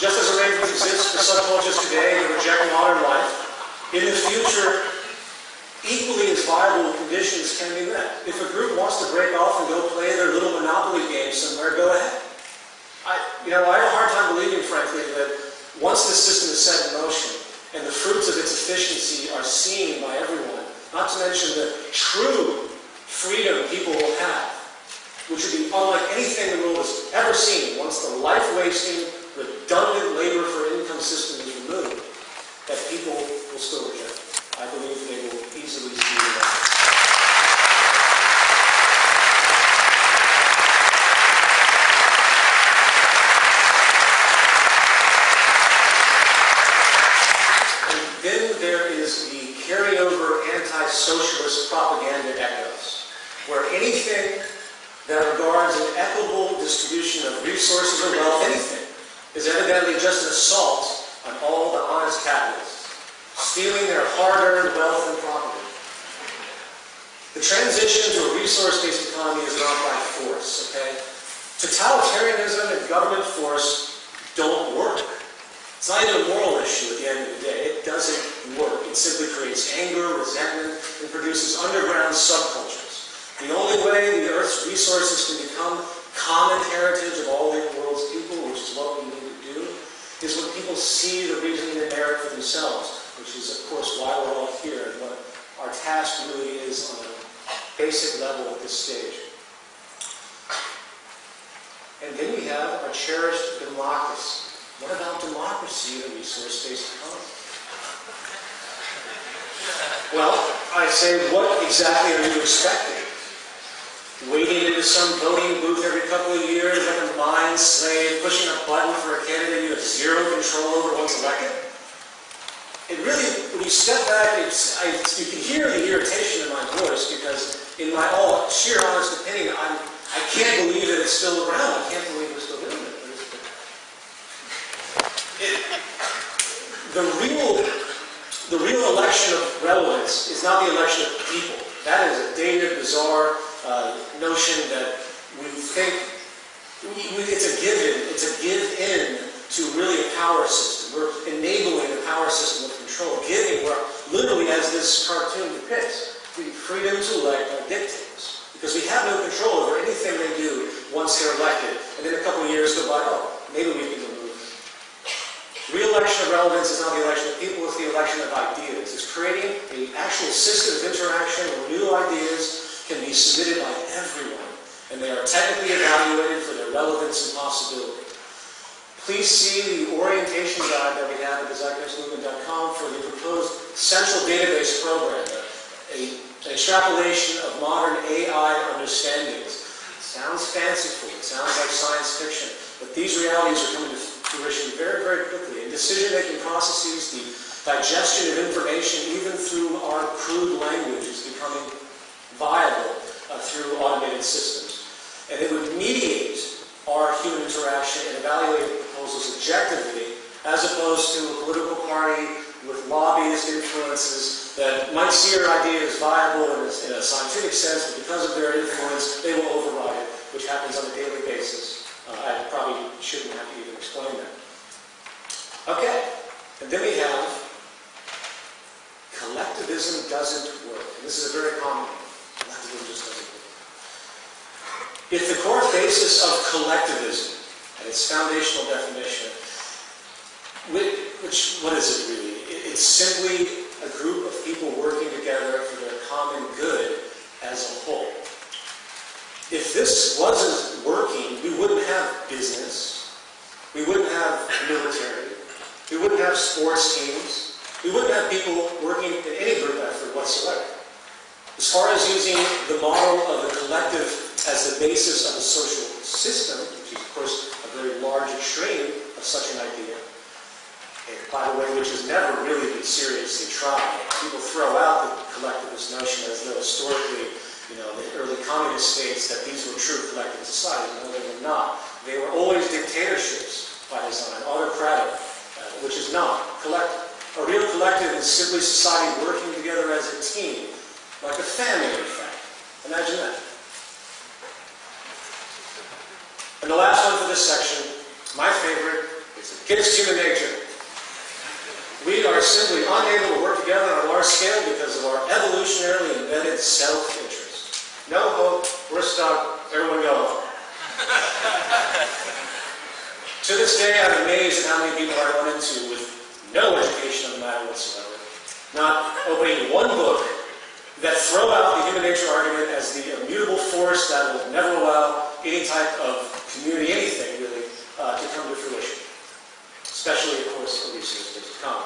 B: Just as arrangements exist for subcultures today to reject modern life, in the future, equally as viable conditions can be met. If a group wants to break off and go play their little Monopoly game somewhere, go ahead. I have a hard time believing, frankly, that once the system is set in motion and the fruits of its efficiency are seen by everyone, not to mention the true freedom people will have, which would be unlike anything the world has ever seen once the life-wasting, redundant labor for income system is removed, that people will still reject. I believe they will easily see the benefits. And then there is the carryover anti-socialist propaganda echoes, where anything that regards an equitable distribution of resources or wealth, anything, is evidently just an assault on all the honest capitalists, stealing their hard-earned wealth and property. The transition to a resource-based economy is not by force, okay? Totalitarianism and government force don't work. It's not even a moral issue at the end of the day. It doesn't work. It simply creates anger, resentment, and produces underground subcultures. The only way the Earth's resources can become common heritage of all the world's people, which is what we need to do, is when people see the reason they merit for themselves, which is, of course, why we're all here and what our task really is on a basic level at this stage. And then we have our cherished democracy. What about democracy in a resource-based economy? Well, I say, what exactly are you expecting? Wading into some voting booth every couple of years like a mind slave, pushing a button for a candidate you have zero control over once elected? It really, when you step back, you can hear the irritation in my voice because, in my all sheer honest opinion, I can't believe that it's still around. I can't believe we're still doing it. The real election of relevance is not the election of people. That is a dated, bizarre notion that we think it's a give-in. It's a give-in to really a power system. We're enabling the power system of control. Giving, where literally, as this cartoon depicts, the freedom to elect our dictators. Because we have no control over anything they do once they're elected. And then a couple of years go by, oh, maybe we can remove them. Re-election of relevance is not the election of people, it's the election of ideas. It's creating an actual system of interaction where new ideas can be submitted by everyone, and they are technically evaluated for their relevance and possibility. Please see the orientation guide that we have at the ZeitgeistMovement.com for the proposed central database program, an extrapolation of modern AI understandings. It sounds fanciful, it sounds like science fiction, but these realities are coming to fruition very, very quickly. And decision-making processes, the digestion of information, even through our crude language, is becoming viable through automated systems. And it would mediate our human interaction and evaluate proposals objectively, as opposed to a political party with lobbyist influences that might see our idea as viable in a scientific sense, but because of their influence, they will override it, which happens on a daily basis. I probably shouldn't have to even explain that. Okay, and then we have collectivism doesn't work. And this is a very common one. Collectivism just doesn't work. If the core basis of collectivism, and its foundational definition, what is it really? It's simply a group of people working together for their common good as a whole. If this wasn't working, we wouldn't have business, we wouldn't have military, we wouldn't have sports teams, we wouldn't have people working in any group effort whatsoever. As far as using the model of the collective as the basis of a social system, which is of course a very large extreme of such an idea, and by the way, which has never really been seriously tried. People throw out the collectivist notion as though historically, the early communist states, that these were true collective societies. No, they were not. They were always dictatorships by design, autocratic, which is not collective. A real collective is simply society working together as a team, like a family, in fact. Imagine that. And the last one for this section, my favorite, is against human nature. We are simply unable to work together on a large scale because of our evolutionarily embedded self-interest. No hope, we're stuck, everyone go home. To this day, I'm amazed at how many people I run into with no education on the matter whatsoever, not opening one book, that throw out the human nature argument as the immutable force that will never allow any type of community, anything really, to come to fruition. Especially, of course, at least as to come.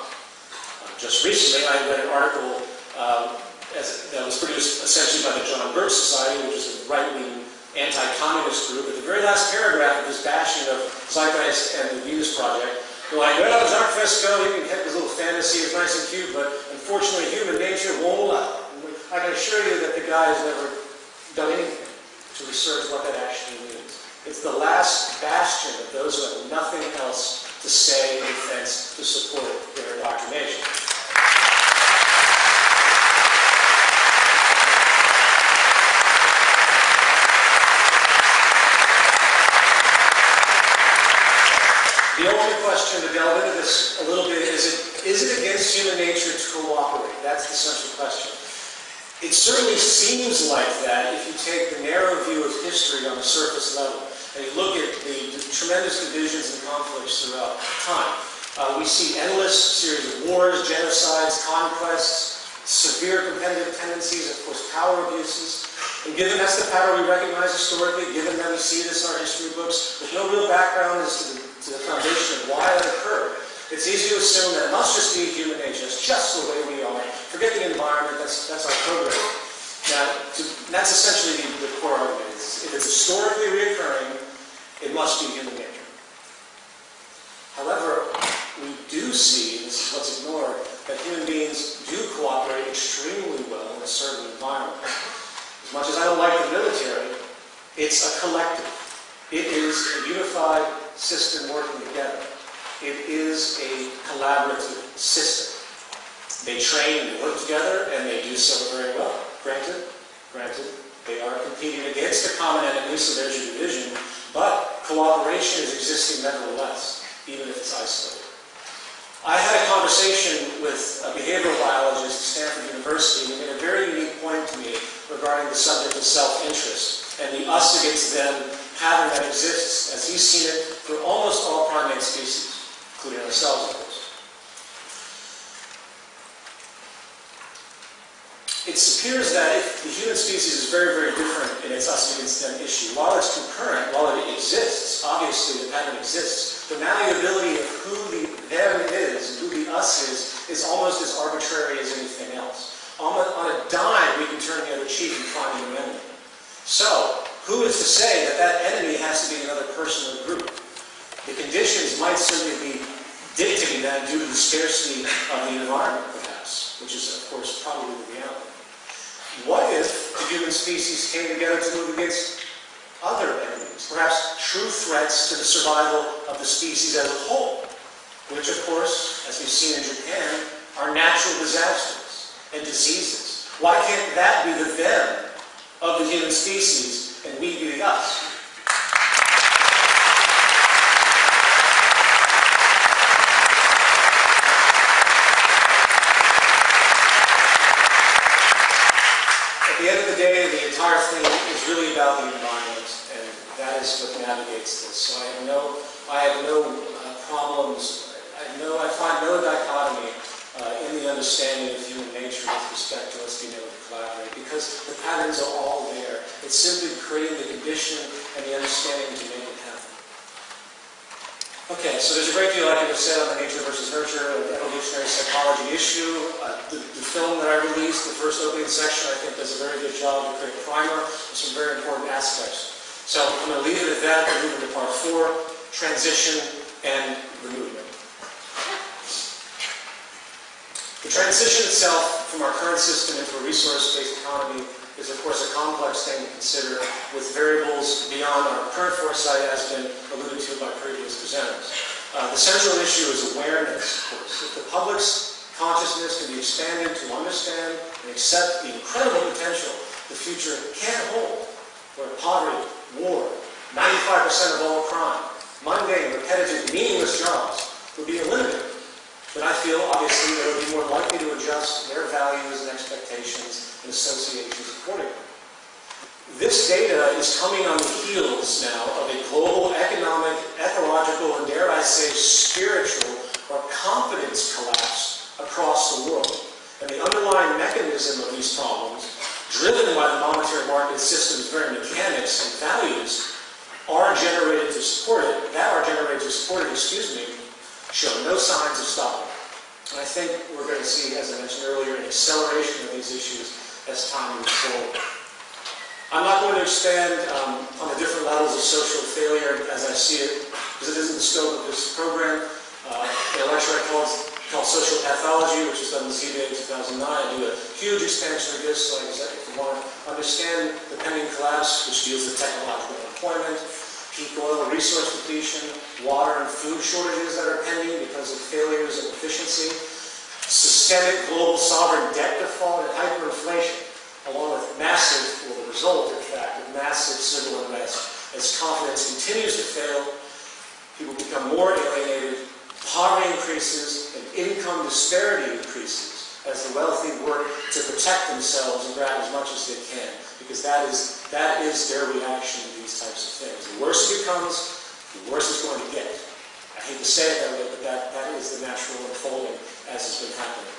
B: Just recently, I read an article that was produced essentially by the John Birch Society, which is a right-wing anti-communist group. At the very last paragraph of this bashing of Zeitgeist and the Venus Project, they're like, well, Jacques Fresco, he can have his little fantasy, it's nice and cute, but unfortunately human nature won't allow it. I can assure you that the guy has never done anything to research what that actually means. It's the last bastion of those who have nothing else to say in defense to support their indoctrination. The ultimate question to delve into this a little bit is it against human nature to cooperate? That's the central question. It certainly seems like that if you take the narrow view of history on the surface level and you look at the tremendous divisions and conflicts throughout time. We see endless series of wars, genocides, conquests, severe competitive tendencies, of course power abuses. And given that's the power we recognize historically, given that we see this in our history books, with no real background as to the foundation of why that occurred, it's easy to assume that it must just be human nature. It's just the way we are. Forget the environment. That's our program. Now, that's essentially the core argument. If it's historically reoccurring, it must be human nature. However, we do see, this is what's ignored, that human beings do cooperate extremely well in a certain environment. As much as I don't like the military, it's a collective. It is a unified system working together. It is a collaborative system. They train and work together, and they do so very well. Granted, they are competing against a common enemy, so there's your division, but cooperation is existing nevertheless, even if it's isolated. I had a conversation with a behavioral biologist at Stanford University, and he made a very unique point to me regarding the subject of self-interest and the us against them pattern that exists, as he's seen it, for almost all primate species, including ourselves, of course. It appears that the human species is very, very different in its us against them issue. While it's concurrent, while it exists, obviously the pattern exists, the malleability of who the them is and who the us is almost as arbitrary as anything else. On a dime, we can turn the other cheek and find a new enemy. So, who is to say that that enemy has to be another person or group? The conditions might certainly be dictating that due to the scarcity of the environment, perhaps, which is, of course, probably the reality. What if the human species came together to move against other enemies, perhaps true threats to the survival of the species as a whole, which, of course, as we've seen in Japan, are natural disasters and diseases? Why can't that be the them of the human species and we be the us? At the end of the day, the entire thing is really about the environment, and that is what navigates this. So I have no problems. I find no dichotomy in the understanding of human nature with respect to us being able to collaborate, because the patterns are all there. It's simply creating the condition and the understanding to make it happen. Okay, so there's a great deal I could have said on the nature versus nurture, the evolutionary psychology issue. The film that I released, the first opening section, I think does a very good job to create a primer with some very important aspects. So I'm going to leave it at that and move into part 4, transition and the movement. The transition itself from our current system into a resource-based economy is, of course, a complex thing to consider with variables beyond our current foresight, as been alluded to by previous presenters. The central issue is awareness, of course. If the public's consciousness can be expanded to understand and accept the incredible potential the future can hold, where poverty, war, 95% of all crime, mundane, repetitive, meaningless jobs would be eliminated, But I feel, obviously, they would be more likely to adjust their values and expectations and associations accordingly. This data is coming on the heels now of a global economic, ecological, and dare I say spiritual or confidence collapse across the world. And the underlying mechanism of these problems, driven by the monetary market system's very mechanics and values, are generated to support it, show no signs of stopping. And I think we're going to see, as I mentioned earlier, an acceleration of these issues as time moves forward. I'm not going to expand on the different levels of social failure as I see it, because it isn't the scope of this program. In a lecture I called Social Pathology, which was done in ZDAY in 2009, I do a huge expansion of this, so if you want to understand the pending collapse, which deals with technological unemployment, peak oil resource depletion, water and food shortages that are pending because of failures of efficiency, systemic global sovereign debt default and hyperinflation, along with massive, well, the result, in fact, of massive civil unrest. As confidence continues to fail, people become more alienated, poverty increases, and income disparity increases as the wealthy work to protect themselves and grab as much as they can, because that is their reaction to these types of things. The worse it becomes, the worse it's going to get. I hate to say it that way, but that is the natural unfolding as has been happening.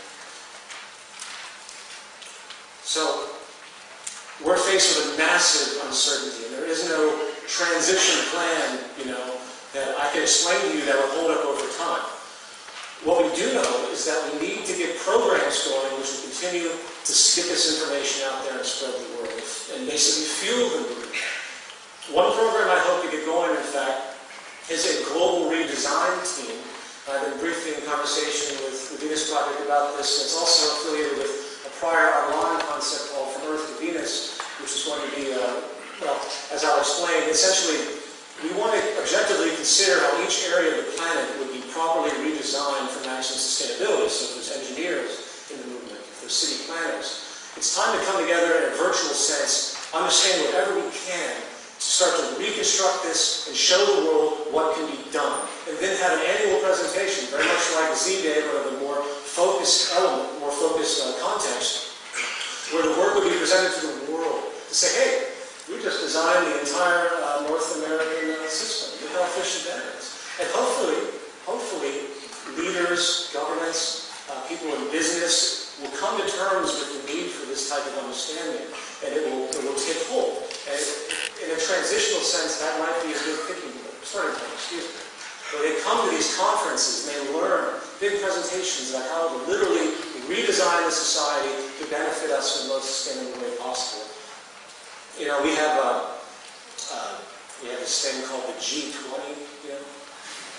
B: So, we're faced with a massive uncertainty, and there is no transition plan, that I can explain to you that will hold up over time. What we do know is that we need to get programs going which will continue to get this information out there and spread the word, and basically fuel the movement. One program I hope to get going, in fact, is a global redesign team. I've been briefly in conversation with the Venus Project about this, and it's also affiliated with a prior online concept called From Earth to Venus, which is going to be, well, as I'll explain, essentially, we want to objectively consider how each area of the planet would be properly redesigned for maximum sustainability. So if there's engineers in the movement, if there's city planners, it's time to come together in a virtual sense, understand whatever we can to start to reconstruct this and show the world what can be done. And then have an annual presentation, very much like ZDAY, but of a more focused element, more focused context, where the work would be presented to the world to say, hey, we just designed the entire North American system. Look how efficient that is. And hopefully, leaders, governments, people in business will come to terms with the need for this type of understanding, and it will take hold. And in a transitional sense, that might be a good starting point, where they come to these conferences and they learn big presentations about how to literally redesign the society to benefit us in the most sustainable way possible. We have this thing called the G20,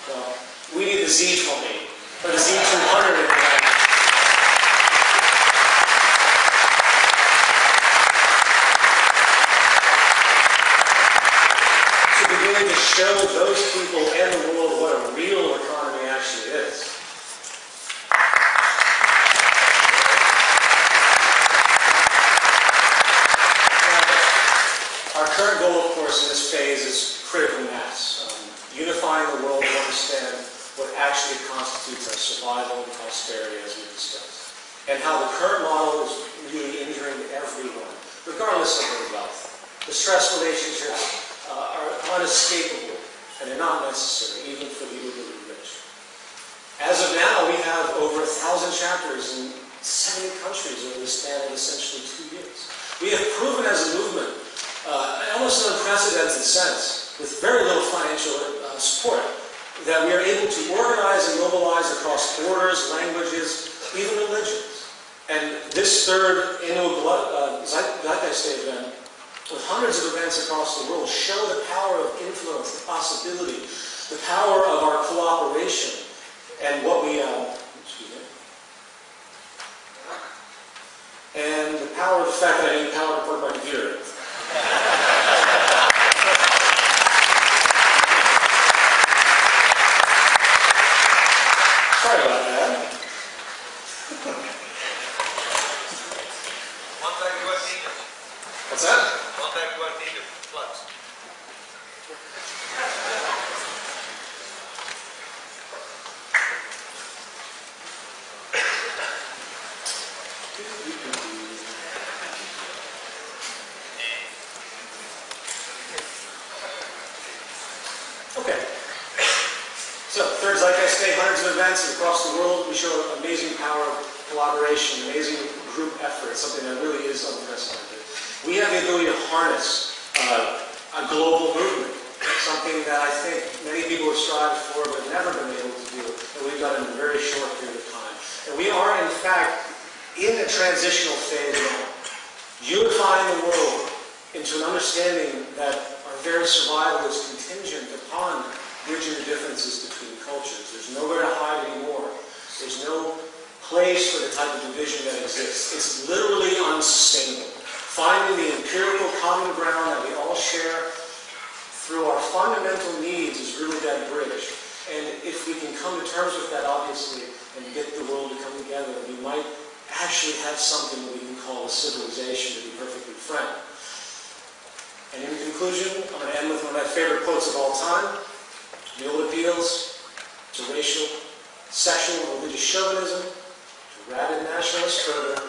B: Well, we need the Z20, or the Z200. To begin to show those people and the world what a real economy actually is. Our current goal, of course, in this phase is critical mass, unifying the world to understand what actually constitutes our survival and prosperity, as we've discussed, and how the current model is really injuring everyone, regardless of their wealth. The stress relationships are unescapable, and they're not necessary, even for the uberly rich. As of now, we have over 1,000 chapters in 70 countries over the span of essentially 2 years. We have proven as a movement, almost an unprecedented sense, with very little financial support, that we are able to organize and mobilize across borders, languages, even religions. And this third annual Zeitgeist event, with hundreds of events across the world, show the power of influence, the possibility, the power of our cooperation, and what we, and the power of the fact that I need power to plug my computer in. Sorry about that. What's that? Okay. So, third Zeitgeist Day, hundreds of events across the world. We show amazing power of collaboration, amazing group effort, something that really is unprecedented. We have the ability to harness a global movement, something that I think many people have strived for but have never been able to do, and we've done in a very short period of time. And we are, in fact, in a transitional phase now, unifying the world into an understanding that our very survival is contingent upon bridging the differences between cultures. There's nowhere to hide anymore. There's no place for the type of division that exists. It's literally unsustainable. Finding the empirical common ground that we all share through our fundamental needs is really that bridge. And if we can come to terms with that, obviously, and get the world to come together, we might actually have something that we can call a civilization, to be perfectly frank. And in conclusion, I'm going to end with one of my favorite quotes of all time. The old appeals to racial, sexual, and religious chauvinism, to rabid nationalist fervor,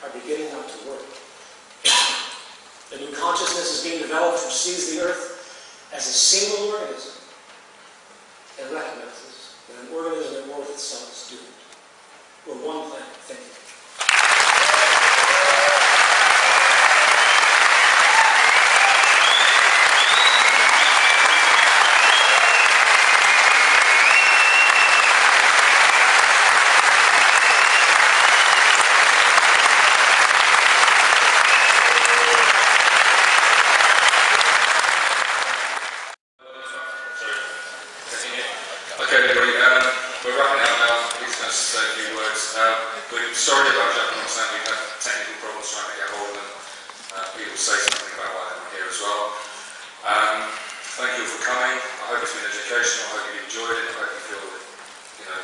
B: are beginning not to work. A new consciousness is being developed which sees the earth as a single organism and recognizes that an organism at war with itself is doomed. We're one planet. Thank you.
A: Sorry about Jack and Roxanne, we've had technical problems trying to get hold of them. People say something about why they're not here as well. Thank you all for coming. I hope it's been educational. I hope you enjoyed it. I hope you feel that, you know,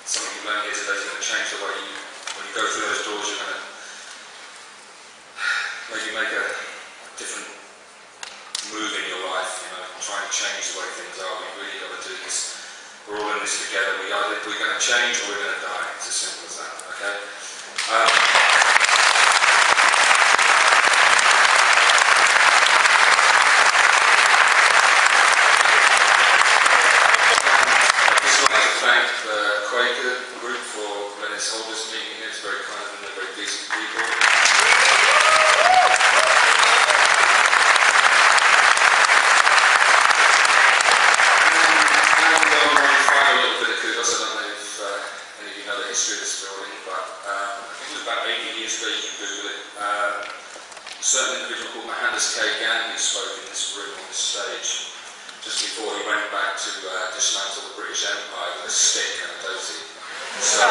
A: something you learned here today is going to change the way you, when you go through those doors, you're going to maybe make a different move in your life, you know, try and change the way things are. We really got to do this. We're all in this together. We're going to change or we're going to die. It's as simple as that. Okay. I just want to thank the Quaker group for letting us hold this meeting. It's very kind of them. They're very decent people. History of this building, but I think it was about 80 years ago, you can Google it. A certain individual called Mohandas K. Gandhi spoke in this room on this stage just before he went back to dismantle the British Empire with a stick and a dhoti. So,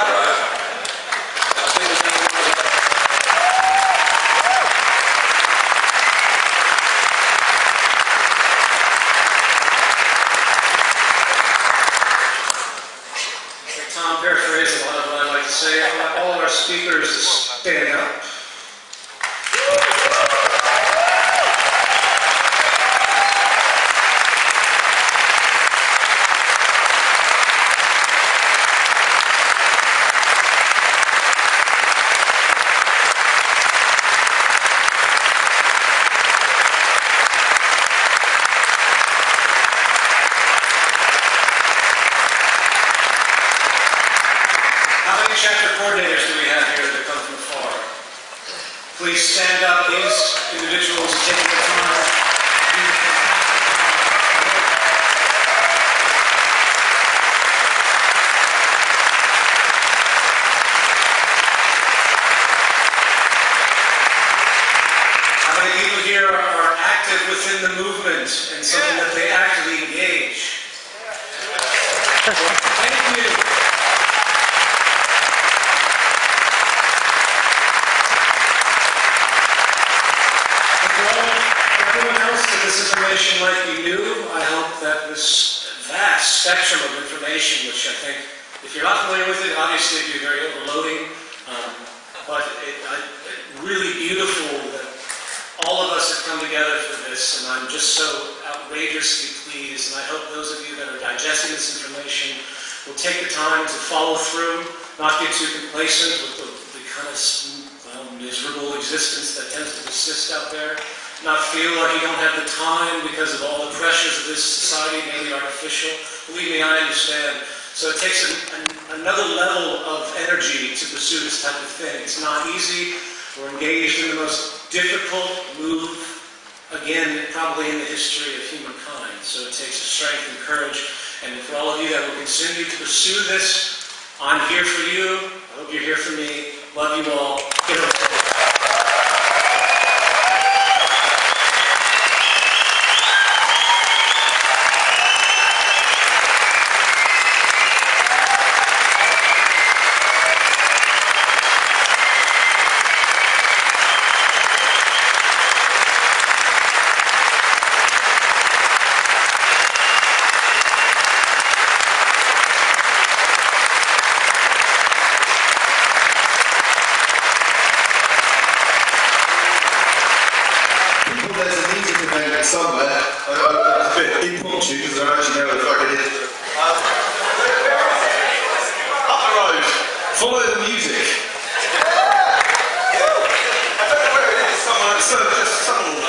B: paraphrase a lot of what I'd like to say. I want all of our speakers to stand up. Chapter coordinators do we have here that come from afar? Please stand up. These individuals are taking the time. How many people here are active within the movement and something that they actively engage? Thank you. This information might be new. I hope that this vast spectrum of information, which I think, if you're not familiar with it, obviously it'd be very overloading, but it's really beautiful that all of us have come together for this, and I'm just so outrageously pleased, and I hope those of you that are digesting this information will take the time to follow through, not get too complacent with the kind of miserable existence that tends to persist out there, not feel like you don't have the time because of all the pressures of this society, maybe artificial. Believe me, I understand. So it takes another level of energy to pursue this type of thing. It's not easy. We're engaged in the most difficult move, again, probably in the history of humankind. So it takes a strength and courage. And for all of you that will continue to pursue this, I'm here for you. I hope you're here for me. Love you all. Get over.
C: Somewhere, a bit impromptu because I don't actually know where the fuck it is. Up the road, follow the music. I don't know where it is, somewhere, so just somewhere.